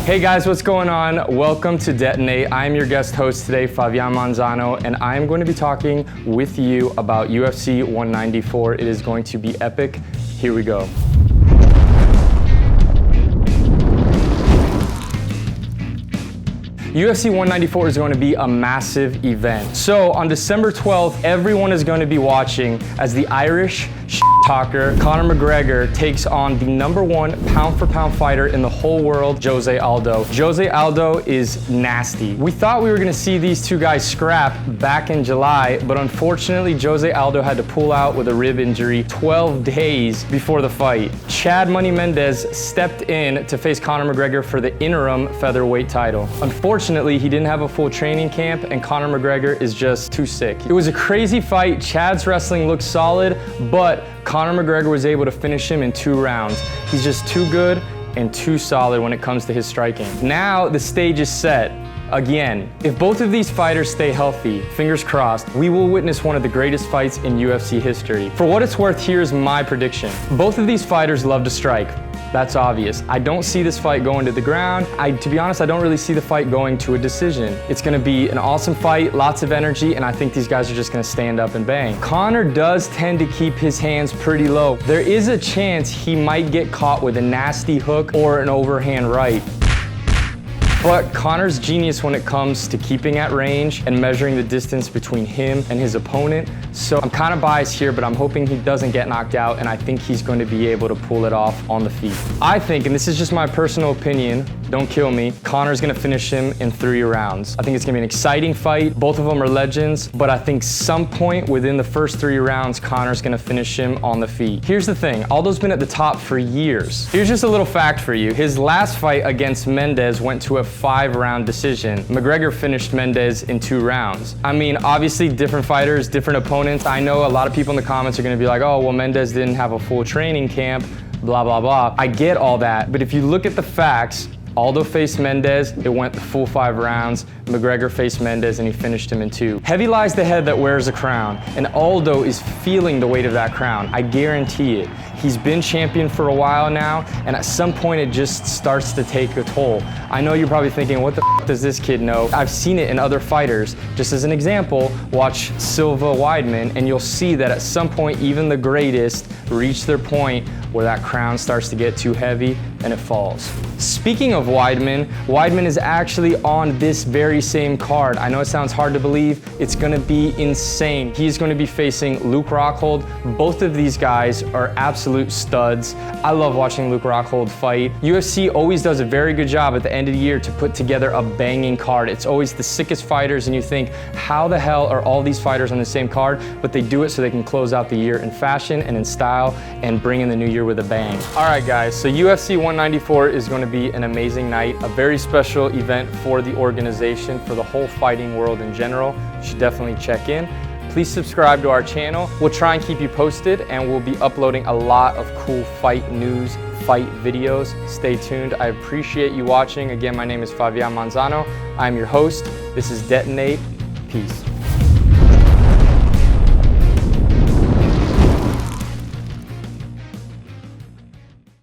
Hey guys, what's going on? Welcome to Detonate. I'm your guest host today, Fabian Manzano, and I'm going to be talking with you about UFC 194. It is going to be epic. Here we go. UFC 194 is going to be a massive event. So on December 12th, everyone is going to be watching as the Irish talker Conor McGregor takes on the #1 pound-for-pound fighter in the whole world, Jose Aldo. Jose Aldo is nasty. We thought we were going to see these two guys scrap back in July, but unfortunately Jose Aldo had to pull out with a rib injury 12 days before the fight. Chad Money Mendes stepped in to face Conor McGregor for the interim featherweight title. Unfortunately, he didn't have a full training camp and Conor McGregor is just too sick. It was a crazy fight. Chad's wrestling looked solid, but Conor McGregor was able to finish him in 2 rounds. He's just too good and too solid when it comes to his striking. Now the stage is set. Again, if both of these fighters stay healthy, fingers crossed, we will witness one of the greatest fights in UFC history. For what it's worth, here's my prediction. Both of these fighters love to strike. That's obvious. I don't see this fight going to the ground. To be honest, I don't really see the fight going to a decision. It's gonna be an awesome fight, lots of energy, and I think these guys are just gonna stand up and bang. Conor does tend to keep his hands pretty low. There is a chance he might get caught with a nasty hook or an overhand right. But Conor's genius when it comes to keeping at range and measuring the distance between him and his opponent. So I'm kind of biased here, but I'm hoping he doesn't get knocked out, and I think he's going to be able to pull it off on the feet. I think, and this is just my personal opinion, don't kill me, Conor's gonna finish him in 3 rounds. I think it's gonna be an exciting fight. Both of them are legends, but I think some point within the first 3 rounds, Conor's gonna finish him on the feet. Here's the thing, Aldo's been at the top for years. Here's just a little fact for you. His last fight against Mendes went to a 5-round decision. McGregor finished Mendes in 2 rounds. I mean, obviously different fighters, different opponents. I know a lot of people in the comments are gonna be like, oh, well, Mendes didn't have a full training camp, blah, blah, blah. I get all that, but if you look at the facts, Aldo faced Mendes, it went the full 5 rounds. McGregor faced Mendes and he finished him in 2. Heavy lies the head that wears a crown, and Aldo is feeling the weight of that crown. I guarantee it. He's been champion for a while now, and at some point it just starts to take a toll. I know you're probably thinking, what the f does this kid know? I've seen it in other fighters. Just as an example, watch Silva Weidman, and you'll see that at some point, even the greatest reach their point where that crown starts to get too heavy and it falls. Speaking of Weidman, Weidman is actually on this very same card. I know it sounds hard to believe. It's gonna be insane. He's gonna be facing Luke Rockhold. Both of these guys are absolute studs. I love watching Luke Rockhold fight. UFC always does a very good job at the end of the year to put together a banging card. It's always the sickest fighters and you think, how the hell are all these fighters on the same card? But they do it so they can close out the year in fashion and in style and bring in the new year with a bang. All right guys, so UFC 194 is going to be an amazing night, a very special event for the organization, for the whole fighting world in general. You should definitely check in. Please subscribe to our channel. We'll try and keep you posted and we'll be uploading a lot of cool fight news, fight videos. Stay tuned. I appreciate you watching. Again, my name is Fabian Manzano. I'm your host. This is Detonate. Peace.